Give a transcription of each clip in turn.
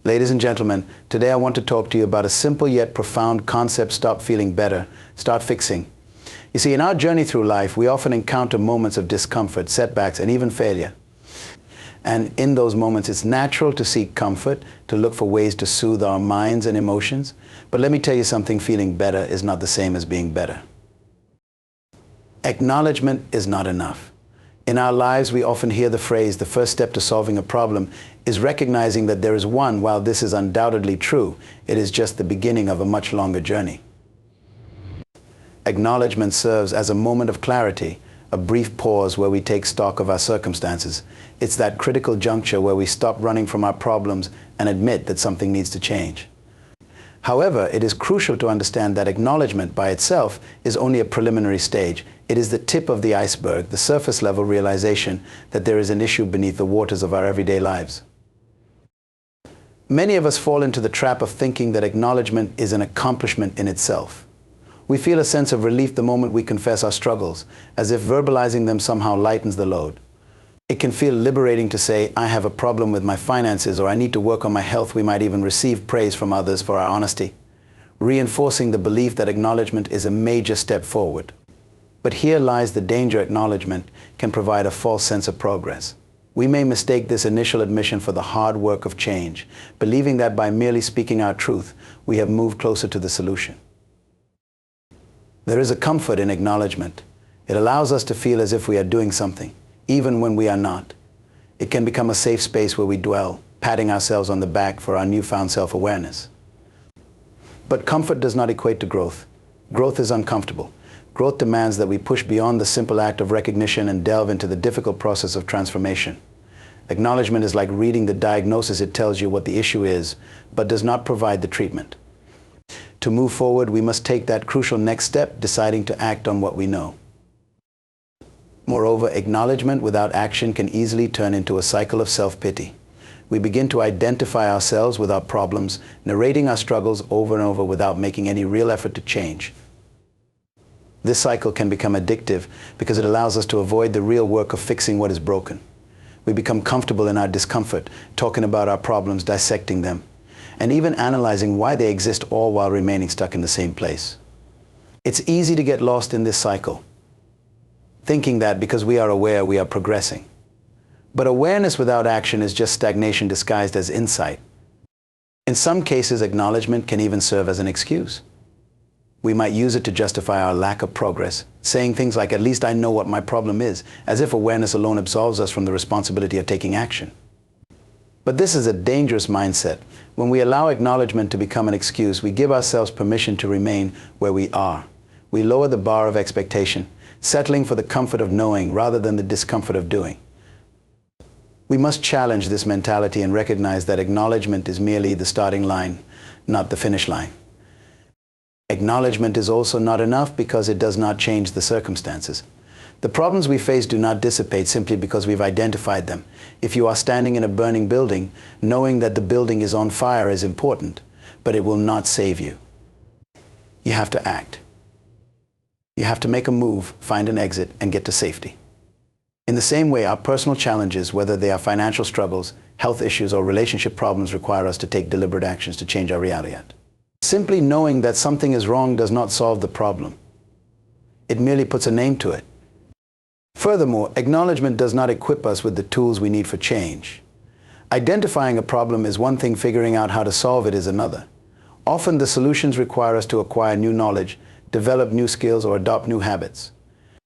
Ladies and gentlemen, today I want to talk to you about a simple yet profound concept: stop feeling better, start fixing. You see, in our journey through life, we often encounter moments of discomfort, setbacks, and even failure. And in those moments, it's natural to seek comfort, to look for ways to soothe our minds and emotions. But let me tell you something, feeling better is not the same as being better. Acknowledgement is not enough. In our lives, we often hear the phrase, the first step to solving a problem is recognizing that there is one. While this is undoubtedly true, it is just the beginning of a much longer journey. Acknowledgement serves as a moment of clarity, a brief pause where we take stock of our circumstances. It's that critical juncture where we stop running from our problems and admit that something needs to change. However, it is crucial to understand that acknowledgement by itself is only a preliminary stage. It is the tip of the iceberg, the surface level realization that there is an issue beneath the waters of our everyday lives. Many of us fall into the trap of thinking that acknowledgement is an accomplishment in itself. We feel a sense of relief the moment we confess our struggles, as if verbalizing them somehow lightens the load. It can feel liberating to say, I have a problem with my finances, or I need to work on my health. We might even receive praise from others for our honesty, reinforcing the belief that acknowledgement is a major step forward. But here lies the danger. Acknowledgement can provide a false sense of progress. We may mistake this initial admission for the hard work of change, believing that by merely speaking our truth, we have moved closer to the solution. There is a comfort in acknowledgement. It allows us to feel as if we are doing something, even when we are not. It can become a safe space where we dwell, patting ourselves on the back for our newfound self-awareness. But comfort does not equate to growth. Growth is uncomfortable. Growth demands that we push beyond the simple act of recognition and delve into the difficult process of transformation. Acknowledgement is like reading the diagnosis. It tells you what the issue is, but does not provide the treatment. To move forward, we must take that crucial next step, deciding to act on what we know. Moreover, acknowledgement without action can easily turn into a cycle of self-pity. We begin to identify ourselves with our problems, narrating our struggles over and over without making any real effort to change. This cycle can become addictive because it allows us to avoid the real work of fixing what is broken. We become comfortable in our discomfort, talking about our problems, dissecting them, and even analyzing why they exist, all while remaining stuck in the same place. It's easy to get lost in this cycle, thinking that because we are aware, we are progressing. But awareness without action is just stagnation disguised as insight. In some cases, acknowledgement can even serve as an excuse. We might use it to justify our lack of progress, saying things like, at least I know what my problem is, as if awareness alone absolves us from the responsibility of taking action. But this is a dangerous mindset. When we allow acknowledgement to become an excuse, we give ourselves permission to remain where we are. We lower the bar of expectation, settling for the comfort of knowing rather than the discomfort of doing. We must challenge this mentality and recognize that acknowledgement is merely the starting line, not the finish line. Acknowledgement is also not enough because it does not change the circumstances. The problems we face do not dissipate simply because we've identified them. If you are standing in a burning building, knowing that the building is on fire is important, but it will not save you. You have to act. You have to make a move, find an exit, and get to safety. In the same way, our personal challenges, whether they are financial struggles, health issues, or relationship problems, require us to take deliberate actions to change our reality. Simply knowing that something is wrong does not solve the problem. It merely puts a name to it. Furthermore, acknowledgement does not equip us with the tools we need for change. Identifying a problem is one thing, figuring out how to solve it is another. Often the solutions require us to acquire new knowledge, develop new skills, or adopt new habits.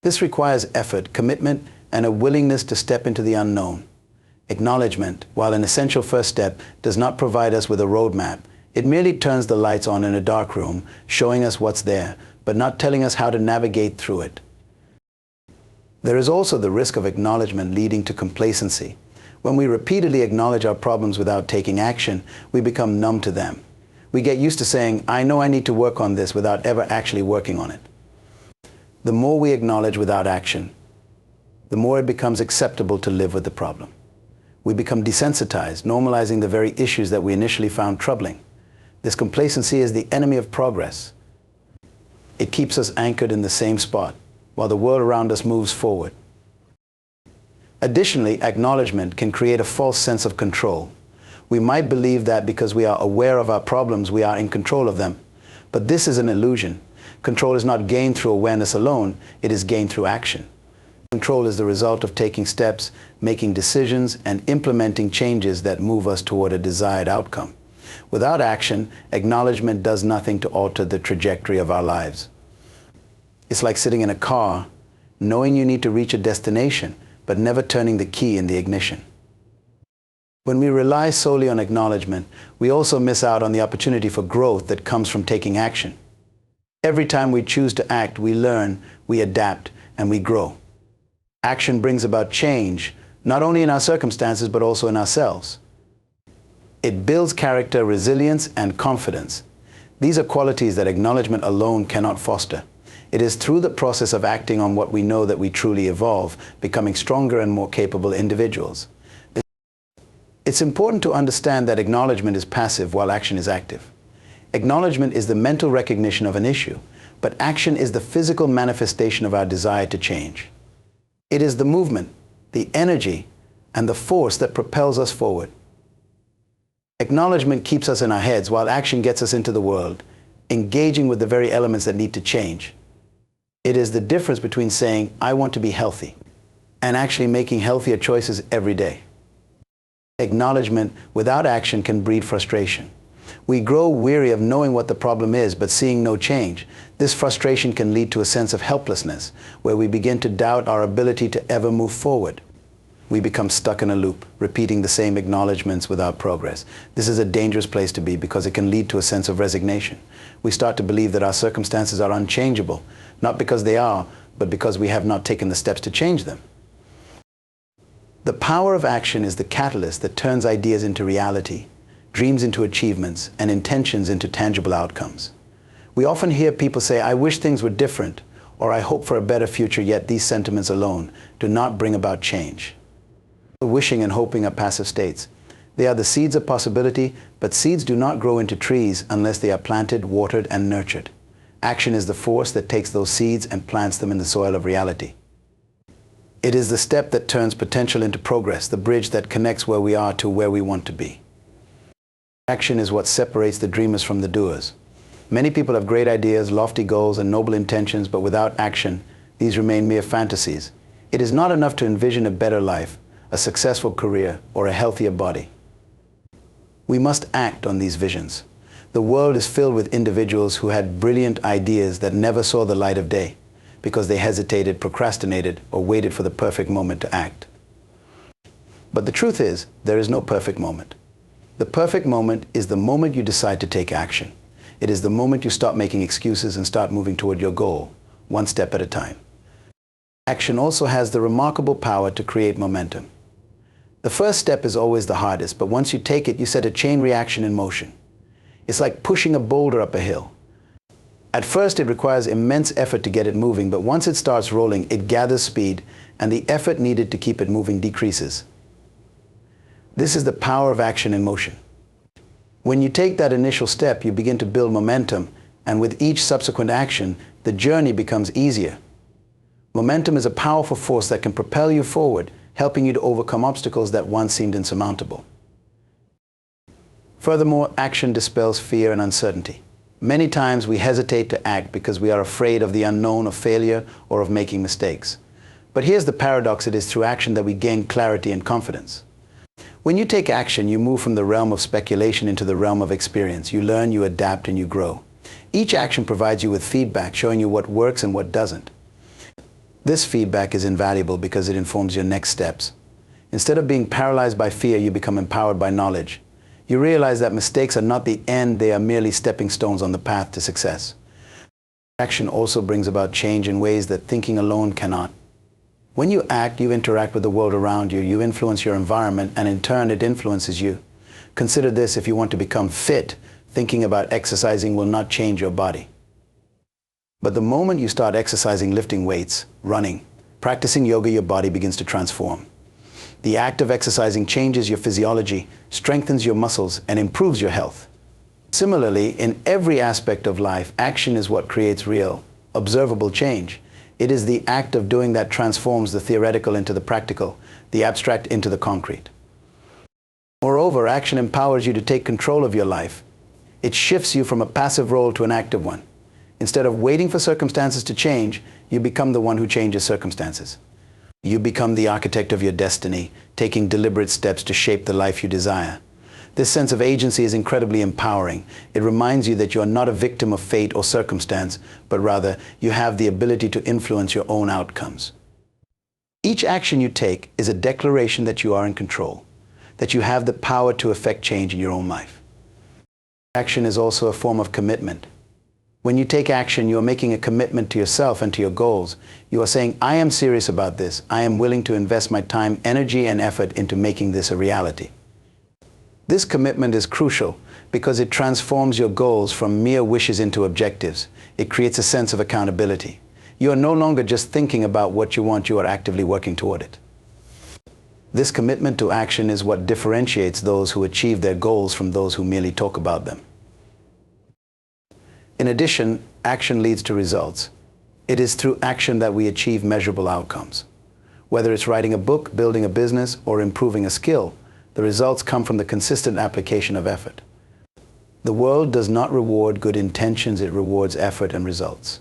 This requires effort, commitment, and a willingness to step into the unknown. Acknowledgement, while an essential first step, does not provide us with a roadmap. It merely turns the lights on in a dark room, showing us what's there, but not telling us how to navigate through it. There is also the risk of acknowledgement leading to complacency. When we repeatedly acknowledge our problems without taking action, we become numb to them. We get used to saying, I know I need to work on this, without ever actually working on it. The more we acknowledge without action, the more it becomes acceptable to live with the problem. We become desensitized, normalizing the very issues that we initially found troubling. This complacency is the enemy of progress. It keeps us anchored in the same spot, while the world around us moves forward. Additionally, acknowledgement can create a false sense of control. We might believe that because we are aware of our problems, we are in control of them. But this is an illusion. Control is not gained through awareness alone, it is gained through action. Control is the result of taking steps, making decisions, and implementing changes that move us toward a desired outcome. Without action, acknowledgement does nothing to alter the trajectory of our lives. It's like sitting in a car, knowing you need to reach a destination, but never turning the key in the ignition. When we rely solely on acknowledgement, we also miss out on the opportunity for growth that comes from taking action. Every time we choose to act, we learn, we adapt, and we grow. Action brings about change, not only in our circumstances, but also in ourselves. It builds character, resilience, and confidence. These are qualities that acknowledgement alone cannot foster. It is through the process of acting on what we know that we truly evolve, becoming stronger and more capable individuals. It's important to understand that acknowledgement is passive while action is active. Acknowledgement is the mental recognition of an issue, but action is the physical manifestation of our desire to change. It is the movement, the energy, and the force that propels us forward. Acknowledgement keeps us in our heads while action gets us into the world, engaging with the very elements that need to change. It is the difference between saying, "I want to be healthy," and actually making healthier choices every day. Acknowledgement without action can breed frustration. We grow weary of knowing what the problem is, but seeing no change. This frustration can lead to a sense of helplessness, where we begin to doubt our ability to ever move forward. We become stuck in a loop, repeating the same acknowledgements without progress. This is a dangerous place to be because it can lead to a sense of resignation. We start to believe that our circumstances are unchangeable, not because they are, but because we have not taken the steps to change them. The power of action is the catalyst that turns ideas into reality, dreams into achievements, and intentions into tangible outcomes. We often hear people say, "I wish things were different," or "I hope for a better future," yet these sentiments alone do not bring about change. Wishing and hoping are passive states. They are the seeds of possibility, but seeds do not grow into trees unless they are planted, watered, and nurtured. Action is the force that takes those seeds and plants them in the soil of reality. It is the step that turns potential into progress, the bridge that connects where we are to where we want to be. Action is what separates the dreamers from the doers. Many people have great ideas, lofty goals, and noble intentions, but without action, these remain mere fantasies. It is not enough to envision a better life, a successful career, or a healthier body. We must act on these visions. The world is filled with individuals who had brilliant ideas that never saw the light of day because they hesitated, procrastinated, or waited for the perfect moment to act. But the truth is, there is no perfect moment. The perfect moment is the moment you decide to take action. It is the moment you stop making excuses and start moving toward your goal, one step at a time. Action also has the remarkable power to create momentum. The first step is always the hardest, but once you take it, you set a chain reaction in motion. It's like pushing a boulder up a hill. At first, it requires immense effort to get it moving, but once it starts rolling, it gathers speed, and the effort needed to keep it moving decreases. This is the power of action in motion. When you take that initial step, you begin to build momentum, and with each subsequent action, the journey becomes easier. Momentum is a powerful force that can propel you forward, helping you to overcome obstacles that once seemed insurmountable. Furthermore, action dispels fear and uncertainty. Many times we hesitate to act because we are afraid of the unknown, of failure, or of making mistakes. But here's the paradox: it is through action that we gain clarity and confidence. When you take action, you move from the realm of speculation into the realm of experience. You learn, you adapt, and you grow. Each action provides you with feedback, showing you what works and what doesn't. This feedback is invaluable because it informs your next steps. Instead of being paralyzed by fear, you become empowered by knowledge. You realize that mistakes are not the end, they are merely stepping stones on the path to success. Action also brings about change in ways that thinking alone cannot. When you act, you interact with the world around you, you influence your environment, and in turn it influences you. Consider this: if you want to become fit, thinking about exercising will not change your body. But the moment you start exercising, lifting weights, running, practicing yoga, your body begins to transform. The act of exercising changes your physiology, strengthens your muscles, and improves your health. Similarly, in every aspect of life, action is what creates real, observable change. It is the act of doing that transforms the theoretical into the practical, the abstract into the concrete. Moreover, action empowers you to take control of your life. It shifts you from a passive role to an active one. Instead of waiting for circumstances to change, you become the one who changes circumstances. You become the architect of your destiny, taking deliberate steps to shape the life you desire. This sense of agency is incredibly empowering. It reminds you that you are not a victim of fate or circumstance, but rather you have the ability to influence your own outcomes. Each action you take is a declaration that you are in control, that you have the power to affect change in your own life. Action is also a form of commitment. When you take action, you are making a commitment to yourself and to your goals. You are saying, I am serious about this. I am willing to invest my time, energy, and effort into making this a reality. This commitment is crucial because it transforms your goals from mere wishes into objectives. It creates a sense of accountability. You are no longer just thinking about what you want, you are actively working toward it. This commitment to action is what differentiates those who achieve their goals from those who merely talk about them. In addition, action leads to results. It is through action that we achieve measurable outcomes. Whether it's writing a book, building a business, or improving a skill, the results come from the consistent application of effort. The world does not reward good intentions, it rewards effort and results.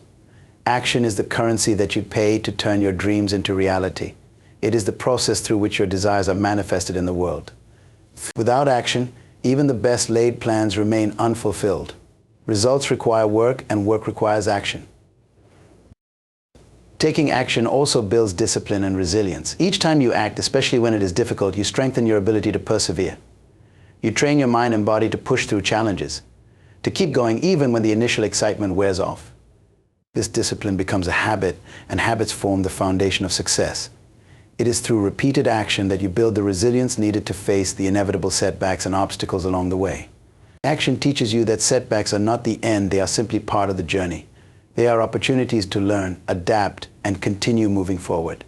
Action is the currency that you pay to turn your dreams into reality. It is the process through which your desires are manifested in the world. Without action, even the best laid plans remain unfulfilled. Results require work, and work requires action. Taking action also builds discipline and resilience. Each time you act, especially when it is difficult, you strengthen your ability to persevere. You train your mind and body to push through challenges, to keep going even when the initial excitement wears off. This discipline becomes a habit, and habits form the foundation of success. It is through repeated action that you build the resilience needed to face the inevitable setbacks and obstacles along the way. Action teaches you that setbacks are not the end, they are simply part of the journey. They are opportunities to learn, adapt, and continue moving forward.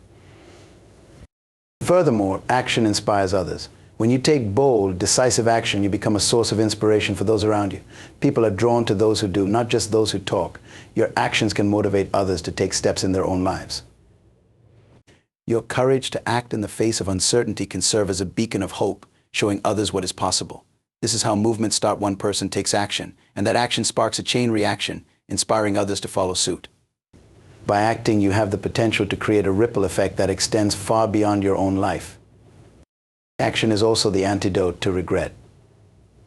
Furthermore, action inspires others. When you take bold, decisive action, you become a source of inspiration for those around you. People are drawn to those who do, not just those who talk. Your actions can motivate others to take steps in their own lives. Your courage to act in the face of uncertainty can serve as a beacon of hope, showing others what is possible. This is how movements start. One person takes action, and that action sparks a chain reaction, inspiring others to follow suit. By acting, you have the potential to create a ripple effect that extends far beyond your own life. Action is also the antidote to regret.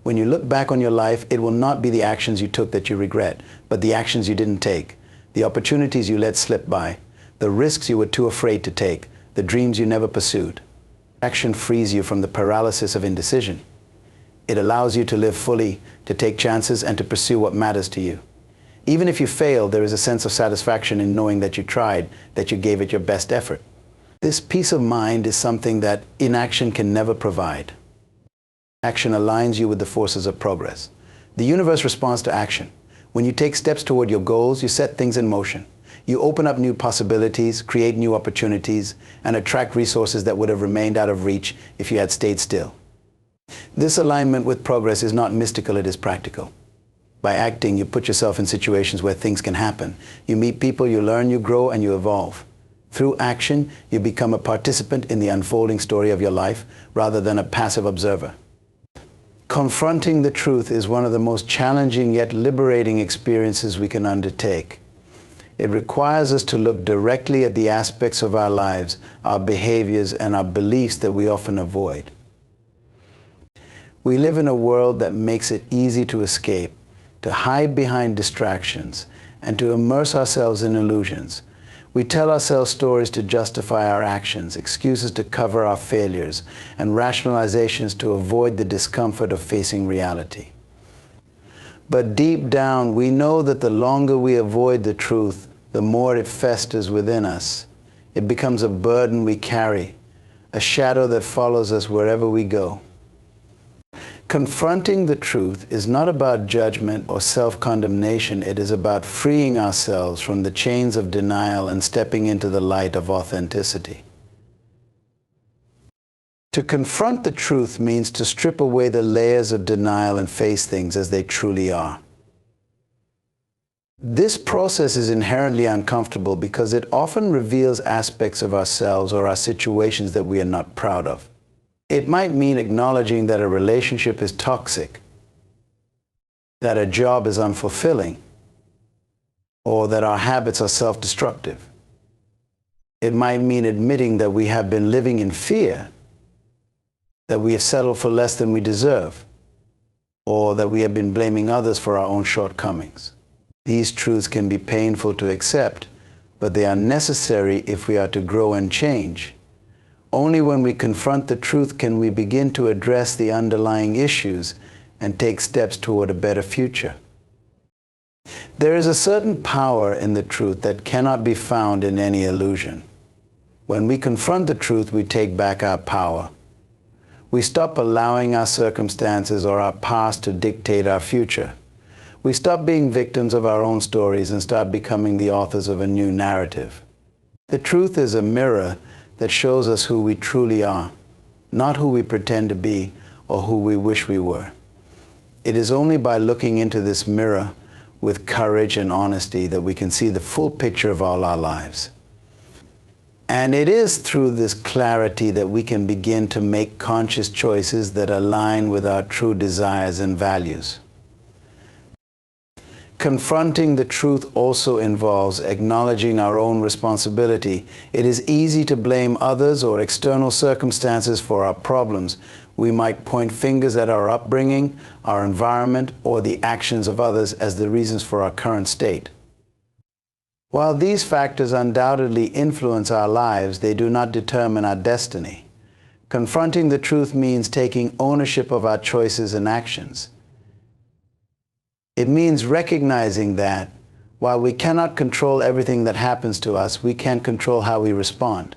When you look back on your life, it will not be the actions you took that you regret, but the actions you didn't take, the opportunities you let slip by, the risks you were too afraid to take, the dreams you never pursued. Action frees you from the paralysis of indecision. It allows you to live fully, to take chances, and to pursue what matters to you. Even if you fail, there is a sense of satisfaction in knowing that you tried, that you gave it your best effort. This peace of mind is something that inaction can never provide. Action aligns you with the forces of progress. The universe responds to action. When you take steps toward your goals, you set things in motion. You open up new possibilities, create new opportunities, and attract resources that would have remained out of reach if you had stayed still. This alignment with progress is not mystical, it is practical. By acting, you put yourself in situations where things can happen. You meet people, you learn, you grow, and you evolve. Through action, you become a participant in the unfolding story of your life rather than a passive observer. Confronting the truth is one of the most challenging yet liberating experiences we can undertake. It requires us to look directly at the aspects of our lives, our behaviors, and our beliefs that we often avoid. We live in a world that makes it easy to escape, to hide behind distractions, and to immerse ourselves in illusions. We tell ourselves stories to justify our actions, excuses to cover our failures, and rationalizations to avoid the discomfort of facing reality. But deep down, we know that the longer we avoid the truth, the more it festers within us. It becomes a burden we carry, a shadow that follows us wherever we go. Confronting the truth is not about judgment or self-condemnation. It is about freeing ourselves from the chains of denial and stepping into the light of authenticity. To confront the truth means to strip away the layers of denial and face things as they truly are. This process is inherently uncomfortable because it often reveals aspects of ourselves or our situations that we are not proud of. It might mean acknowledging that a relationship is toxic, that a job is unfulfilling, or that our habits are self-destructive. It might mean admitting that we have been living in fear, that we have settled for less than we deserve, or that we have been blaming others for our own shortcomings. These truths can be painful to accept, but they are necessary if we are to grow and change. Only when we confront the truth can we begin to address the underlying issues and take steps toward a better future. There is a certain power in the truth that cannot be found in any illusion. When we confront the truth, we take back our power. We stop allowing our circumstances or our past to dictate our future. We stop being victims of our own stories and start becoming the authors of a new narrative. The truth is a mirror that shows us who we truly are, not who we pretend to be or who we wish we were. It is only by looking into this mirror with courage and honesty that we can see the full picture of all our lives. And it is through this clarity that we can begin to make conscious choices that align with our true desires and values. Confronting the truth also involves acknowledging our own responsibility. It is easy to blame others or external circumstances for our problems. We might point fingers at our upbringing, our environment, or the actions of others as the reasons for our current state. While these factors undoubtedly influence our lives, they do not determine our destiny. Confronting the truth means taking ownership of our choices and actions. It means recognizing that while we cannot control everything that happens to us, we can control how we respond.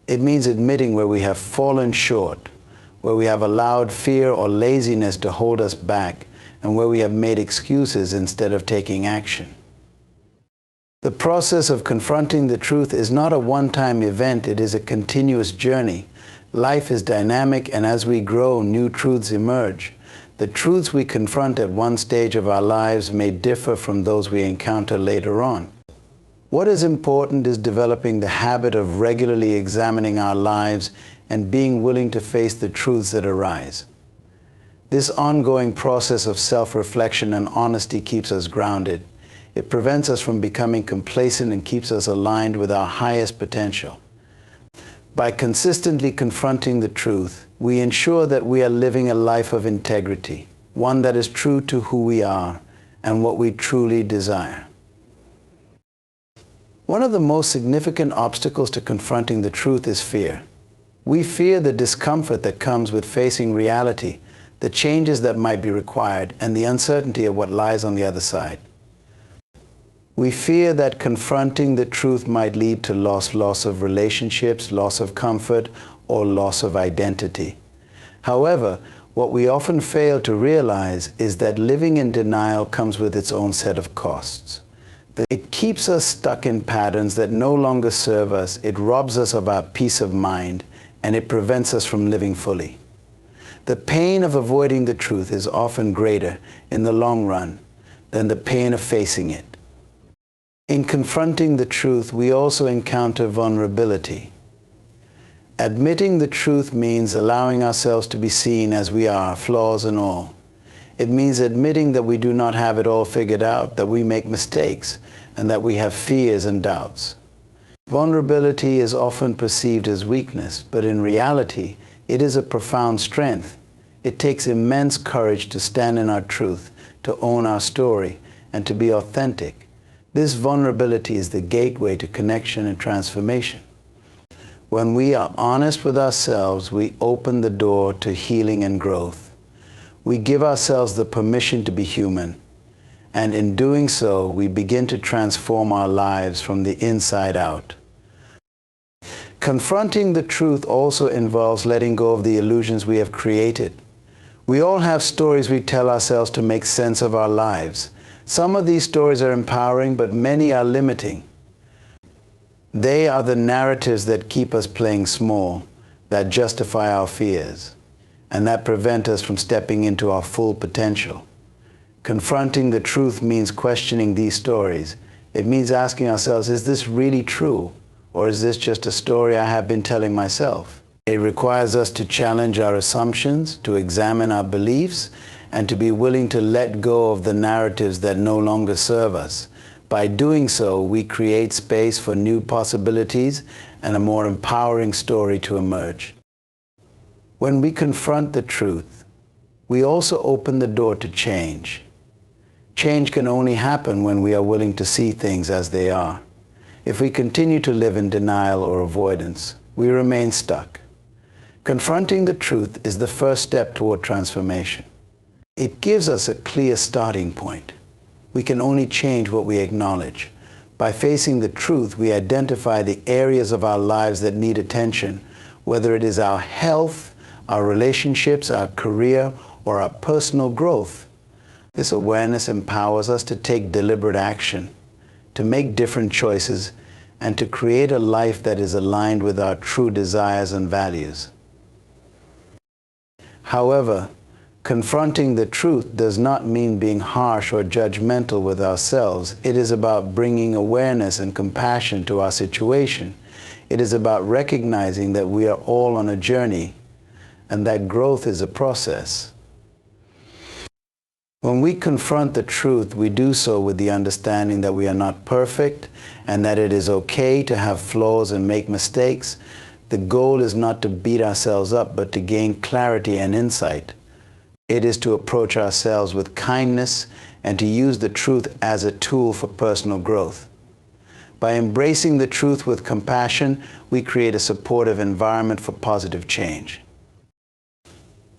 It means admitting where we have fallen short, where we have allowed fear or laziness to hold us back, and where we have made excuses instead of taking action. The process of confronting the truth is not a one-time event, it is a continuous journey. Life is dynamic, and as we grow, new truths emerge. The truths we confront at one stage of our lives may differ from those we encounter later on. What is important is developing the habit of regularly examining our lives and being willing to face the truths that arise. This ongoing process of self-reflection and honesty keeps us grounded. It prevents us from becoming complacent and keeps us aligned with our highest potential. By consistently confronting the truth, we ensure that we are living a life of integrity, one that is true to who we are and what we truly desire. One of the most significant obstacles to confronting the truth is fear. We fear the discomfort that comes with facing reality, the changes that might be required, and the uncertainty of what lies on the other side. We fear that confronting the truth might lead to loss of relationships, loss of comfort, or loss of identity. However, what we often fail to realize is that living in denial comes with its own set of costs. It keeps us stuck in patterns that no longer serve us, it robs us of our peace of mind, and it prevents us from living fully. The pain of avoiding the truth is often greater in the long run than the pain of facing it. In confronting the truth, we also encounter vulnerability. Admitting the truth means allowing ourselves to be seen as we are, flaws and all. It means admitting that we do not have it all figured out, that we make mistakes, and that we have fears and doubts. Vulnerability is often perceived as weakness, but in reality, it is a profound strength. It takes immense courage to stand in our truth, to own our story, and to be authentic. This vulnerability is the gateway to connection and transformation. When we are honest with ourselves, we open the door to healing and growth. We give ourselves the permission to be human, and in doing so, we begin to transform our lives from the inside out. Confronting the truth also involves letting go of the illusions we have created. We all have stories we tell ourselves to make sense of our lives. Some of these stories are empowering, but many are limiting. They are the narratives that keep us playing small, that justify our fears, and that prevent us from stepping into our full potential. Confronting the truth means questioning these stories. It means asking ourselves, is this really true? Or is this just a story I have been telling myself? It requires us to challenge our assumptions, to examine our beliefs, and to be willing to let go of the narratives that no longer serve us. By doing so, we create space for new possibilities and a more empowering story to emerge. When we confront the truth, we also open the door to change. Change can only happen when we are willing to see things as they are. If we continue to live in denial or avoidance, we remain stuck. Confronting the truth is the first step toward transformation. It gives us a clear starting point. We can only change what we acknowledge. By facing the truth, we identify the areas of our lives that need attention, whether it is our health, our relationships, our career, or our personal growth. This awareness empowers us to take deliberate action, to make different choices, and to create a life that is aligned with our true desires and values. However, confronting the truth does not mean being harsh or judgmental with ourselves. It is about bringing awareness and compassion to our situation. It is about recognizing that we are all on a journey and that growth is a process. When we confront the truth, we do so with the understanding that we are not perfect and that it is okay to have flaws and make mistakes. The goal is not to beat ourselves up, but to gain clarity and insight. It is to approach ourselves with kindness and to use the truth as a tool for personal growth. By embracing the truth with compassion, we create a supportive environment for positive change.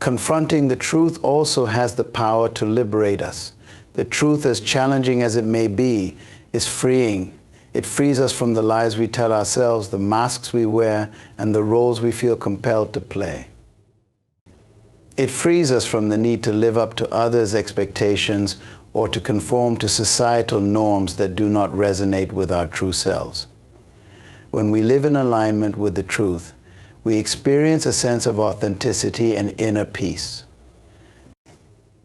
Confronting the truth also has the power to liberate us. The truth, as challenging as it may be, is freeing. It frees us from the lies we tell ourselves, the masks we wear, and the roles we feel compelled to play. It frees us from the need to live up to others' expectations or to conform to societal norms that do not resonate with our true selves. When we live in alignment with the truth, we experience a sense of authenticity and inner peace.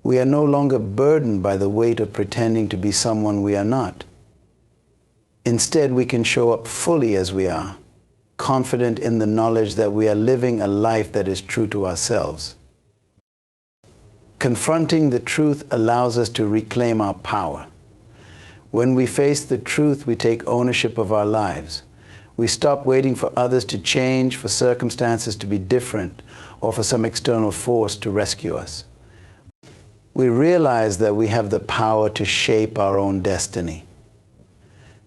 We are no longer burdened by the weight of pretending to be someone we are not. Instead, we can show up fully as we are, confident in the knowledge that we are living a life that is true to ourselves. Confronting the truth allows us to reclaim our power. When we face the truth, we take ownership of our lives. We stop waiting for others to change, for circumstances to be different, or for some external force to rescue us. We realize that we have the power to shape our own destiny.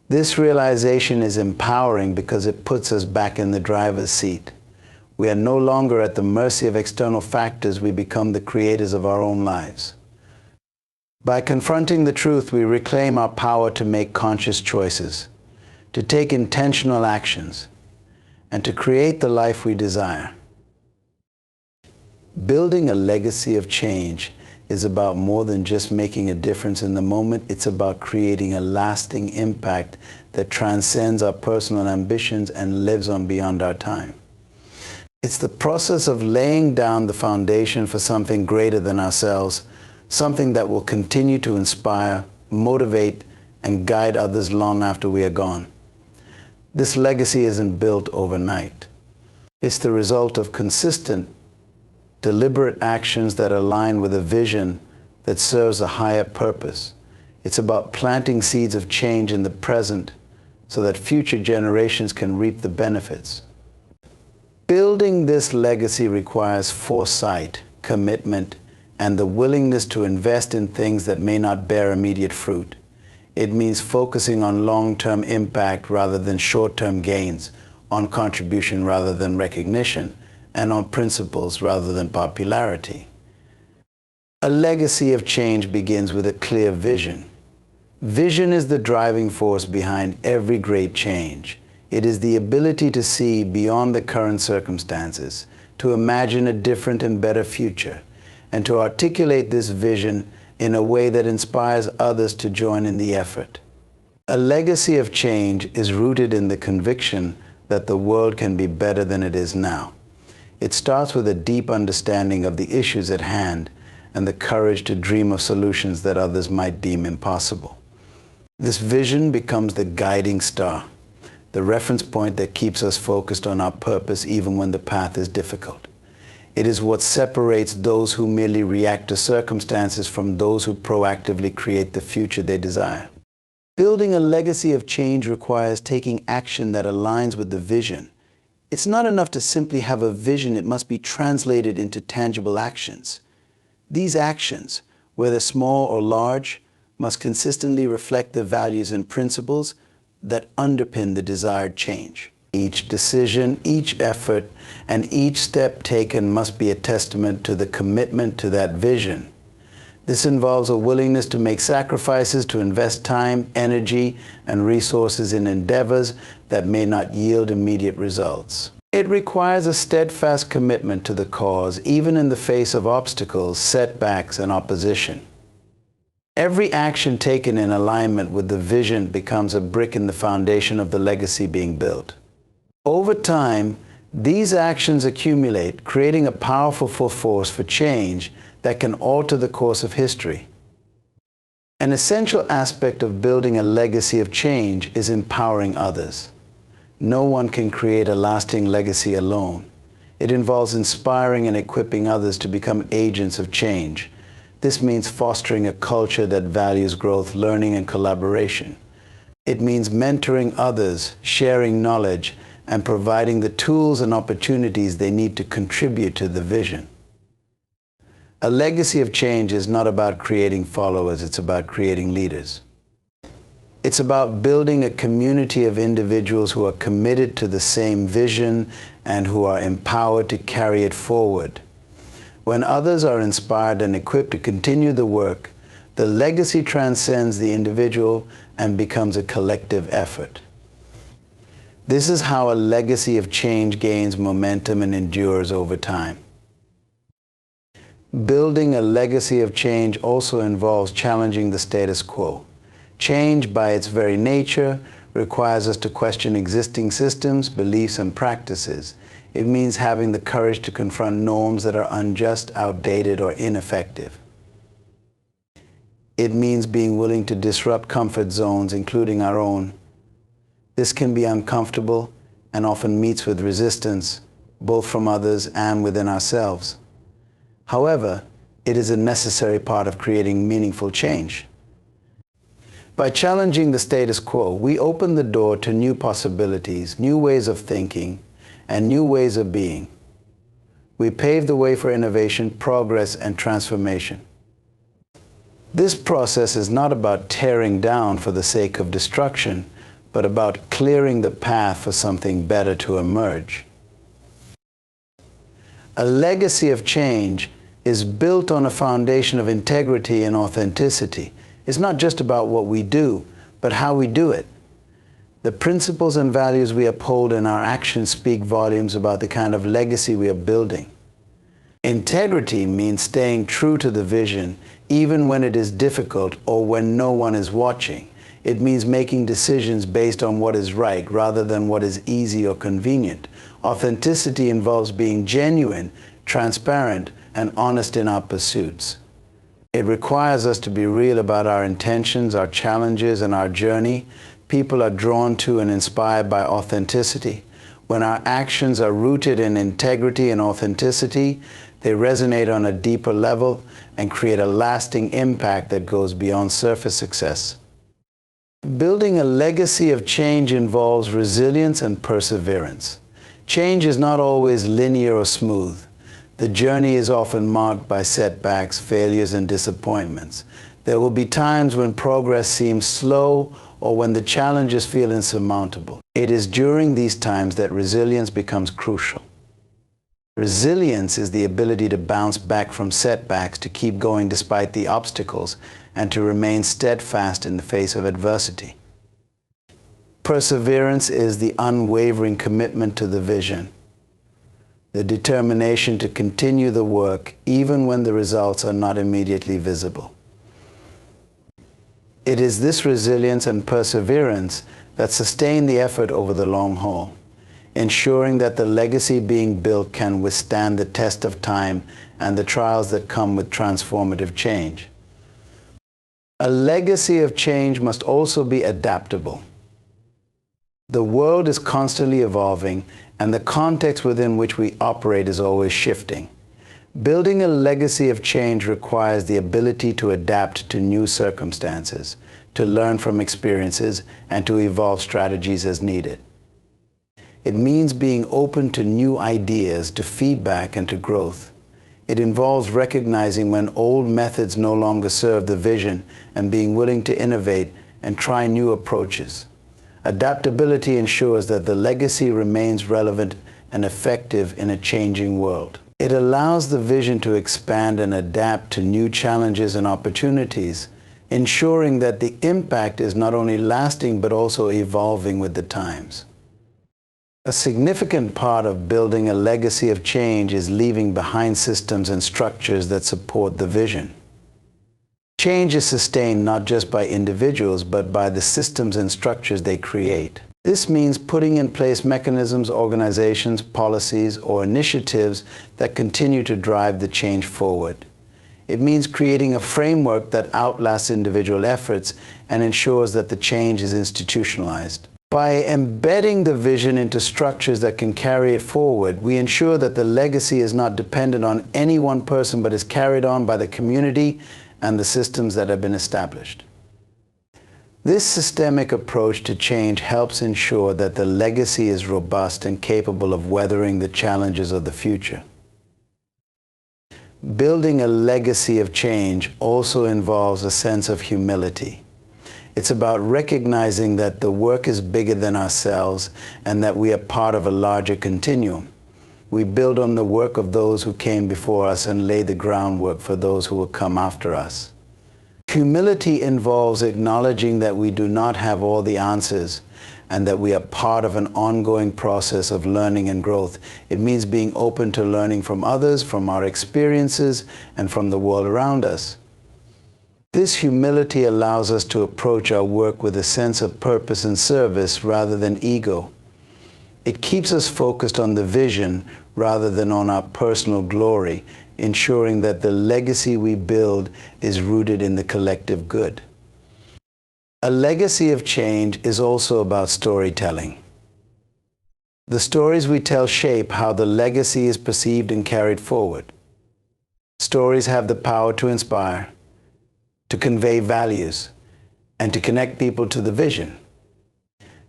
This realization is empowering because it puts us back in the driver's seat. We are no longer at the mercy of external factors. We become the creators of our own lives. By confronting the truth, we reclaim our power to make conscious choices, to take intentional actions, and to create the life we desire. Building a legacy of change is about more than just making a difference in the moment. It's about creating a lasting impact that transcends our personal ambitions and lives on beyond our time. It's the process of laying down the foundation for something greater than ourselves, something that will continue to inspire, motivate, and guide others long after we are gone. This legacy isn't built overnight. It's the result of consistent, deliberate actions that align with a vision that serves a higher purpose. It's about planting seeds of change in the present so that future generations can reap the benefits. Building this legacy requires foresight, commitment, and the willingness to invest in things that may not bear immediate fruit. It means focusing on long-term impact rather than short-term gains, on contribution rather than recognition, and on principles rather than popularity. A legacy of change begins with a clear vision. Vision is the driving force behind every great change. It is the ability to see beyond the current circumstances, to imagine a different and better future, and to articulate this vision in a way that inspires others to join in the effort. A legacy of change is rooted in the conviction that the world can be better than it is now. It starts with a deep understanding of the issues at hand and the courage to dream of solutions that others might deem impossible. This vision becomes the guiding star, the reference point that keeps us focused on our purpose even when the path is difficult. It is what separates those who merely react to circumstances from those who proactively create the future they desire. Building a legacy of change requires taking action that aligns with the vision. It's not enough to simply have a vision, it must be translated into tangible actions. These actions, whether small or large, must consistently reflect the values and principles that underpin the desired change. Each decision, each effort, and each step taken must be a testament to the commitment to that vision. This involves a willingness to make sacrifices, to invest time, energy, and resources in endeavors that may not yield immediate results. It requires a steadfast commitment to the cause, even in the face of obstacles, setbacks, and opposition. Every action taken in alignment with the vision becomes a brick in the foundation of the legacy being built. Over time, these actions accumulate, creating a powerful force for change that can alter the course of history. An essential aspect of building a legacy of change is empowering others. No one can create a lasting legacy alone. It involves inspiring and equipping others to become agents of change. This means fostering a culture that values growth, learning, and collaboration. It means mentoring others, sharing knowledge, and providing the tools and opportunities they need to contribute to the vision. A legacy of change is not about creating followers, it's about creating leaders. It's about building a community of individuals who are committed to the same vision and who are empowered to carry it forward. When others are inspired and equipped to continue the work, the legacy transcends the individual and becomes a collective effort. This is how a legacy of change gains momentum and endures over time. Building a legacy of change also involves challenging the status quo. Change, by its very nature, requires us to question existing systems, beliefs, and practices. It means having the courage to confront norms that are unjust, outdated, or ineffective. It means being willing to disrupt comfort zones, including our own. This can be uncomfortable and often meets with resistance, both from others and within ourselves. However, it is a necessary part of creating meaningful change. By challenging the status quo, we open the door to new possibilities, new ways of thinking, and new ways of being. We pave the way for innovation, progress, and transformation. This process is not about tearing down for the sake of destruction, but about clearing the path for something better to emerge. A legacy of change is built on a foundation of integrity and authenticity. It's not just about what we do, but how we do it. The principles and values we uphold in our actions speak volumes about the kind of legacy we are building. Integrity means staying true to the vision, even when it is difficult or when no one is watching. It means making decisions based on what is right rather than what is easy or convenient. Authenticity involves being genuine, transparent, and honest in our pursuits. It requires us to be real about our intentions, our challenges, and our journey. People are drawn to and inspired by authenticity. When our actions are rooted in integrity and authenticity, they resonate on a deeper level and create a lasting impact that goes beyond surface success. Building a legacy of change involves resilience and perseverance. Change is not always linear or smooth. The journey is often marked by setbacks, failures, and disappointments. There will be times when progress seems slow or when the challenges feel insurmountable. It is during these times that resilience becomes crucial. Resilience is the ability to bounce back from setbacks, to keep going despite the obstacles, and to remain steadfast in the face of adversity. Perseverance is the unwavering commitment to the vision, the determination to continue the work even when the results are not immediately visible. It is this resilience and perseverance that sustain the effort over the long haul, ensuring that the legacy being built can withstand the test of time and the trials that come with transformative change. A legacy of change must also be adaptable. The world is constantly evolving, and the context within which we operate is always shifting. Building a legacy of change requires the ability to adapt to new circumstances, to learn from experiences, and to evolve strategies as needed. It means being open to new ideas, to feedback, and to growth. It involves recognizing when old methods no longer serve the vision and being willing to innovate and try new approaches. Adaptability ensures that the legacy remains relevant and effective in a changing world. It allows the vision to expand and adapt to new challenges and opportunities, ensuring that the impact is not only lasting but also evolving with the times. A significant part of building a legacy of change is leaving behind systems and structures that support the vision. Change is sustained not just by individuals, but by the systems and structures they create. This means putting in place mechanisms, organizations, policies, or initiatives that continue to drive the change forward. It means creating a framework that outlasts individual efforts and ensures that the change is institutionalized. By embedding the vision into structures that can carry it forward, we ensure that the legacy is not dependent on any one person, but is carried on by the community and the systems that have been established. This systemic approach to change helps ensure that the legacy is robust and capable of weathering the challenges of the future. Building a legacy of change also involves a sense of humility. It's about recognizing that the work is bigger than ourselves and that we are part of a larger continuum. We build on the work of those who came before us and lay the groundwork for those who will come after us. Humility involves acknowledging that we do not have all the answers and that we are part of an ongoing process of learning and growth. It means being open to learning from others, from our experiences, and from the world around us. This humility allows us to approach our work with a sense of purpose and service rather than ego. It keeps us focused on the vision rather than on our personal glory, ensuring that the legacy we build is rooted in the collective good. A legacy of change is also about storytelling. The stories we tell shape how the legacy is perceived and carried forward. Stories have the power to inspire, to convey values, and to connect people to the vision.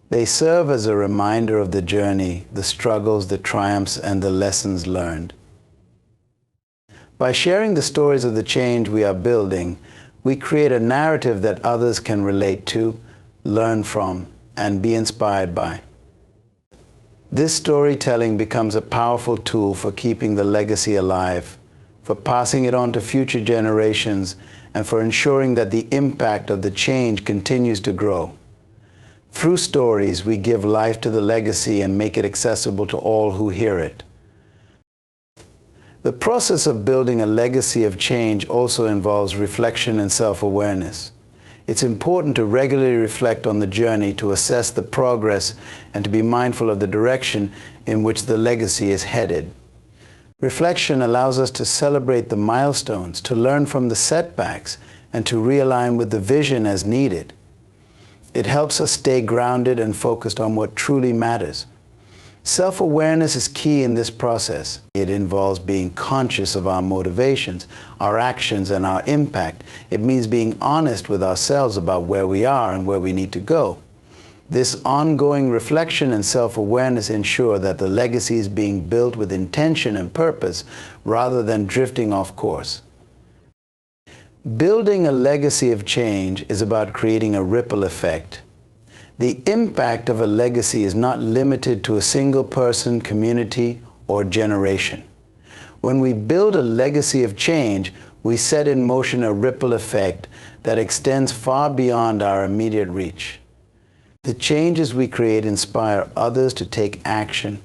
They serve as a reminder of the journey, the struggles, the triumphs, and the lessons learned. By sharing the stories of the change we are building, we create a narrative that others can relate to, learn from, and be inspired by. This storytelling becomes a powerful tool for keeping the legacy alive, for passing it on to future generations, and for ensuring that the impact of the change continues to grow. Through stories, we give life to the legacy and make it accessible to all who hear it. The process of building a legacy of change also involves reflection and self-awareness. It's important to regularly reflect on the journey, to assess the progress, and to be mindful of the direction in which the legacy is headed. Reflection allows us to celebrate the milestones, to learn from the setbacks, and to realign with the vision as needed. It helps us stay grounded and focused on what truly matters. Self-awareness is key in this process. It involves being conscious of our motivations, our actions, and our impact. It means being honest with ourselves about where we are and where we need to go. This ongoing reflection and self-awareness ensure that the legacy is being built with intention and purpose rather than drifting off course. Building a legacy of change is about creating a ripple effect. The impact of a legacy is not limited to a single person, community, or generation. When we build a legacy of change, we set in motion a ripple effect that extends far beyond our immediate reach. The changes we create inspire others to take action,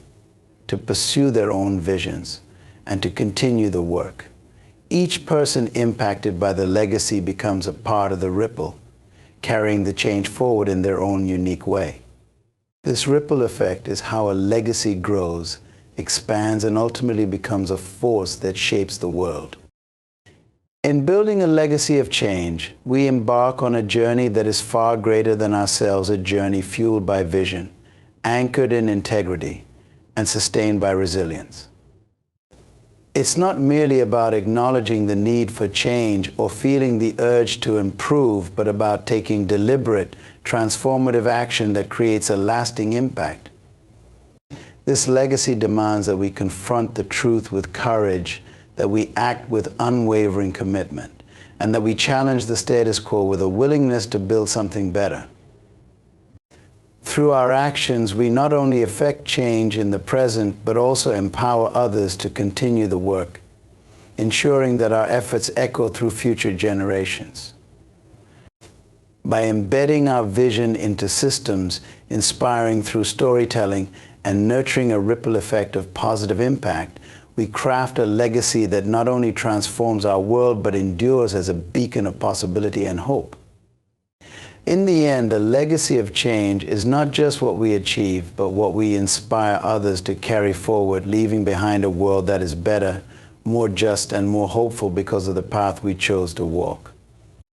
to pursue their own visions, and to continue the work. Each person impacted by the legacy becomes a part of the ripple, carrying the change forward in their own unique way. This ripple effect is how a legacy grows, expands, and ultimately becomes a force that shapes the world. In building a legacy of change, we embark on a journey that is far greater than ourselves, a journey fueled by vision anchored in integrity, and sustained by resilience. It's not merely about acknowledging the need for change or feeling the urge to improve, but about taking deliberate, transformative action that creates a lasting impact. This legacy demands that we confront the truth with courage, that we act with unwavering commitment, and that we challenge the status quo with a willingness to build something better. Through our actions, we not only affect change in the present, but also empower others to continue the work, ensuring that our efforts echo through future generations. By embedding our vision into systems, inspiring through storytelling, and nurturing a ripple effect of positive impact, we craft a legacy that not only transforms our world, but endures as a beacon of possibility and hope. In the end, a legacy of change is not just what we achieve, but what we inspire others to carry forward, leaving behind a world that is better, more just, and more hopeful because of the path we chose to walk.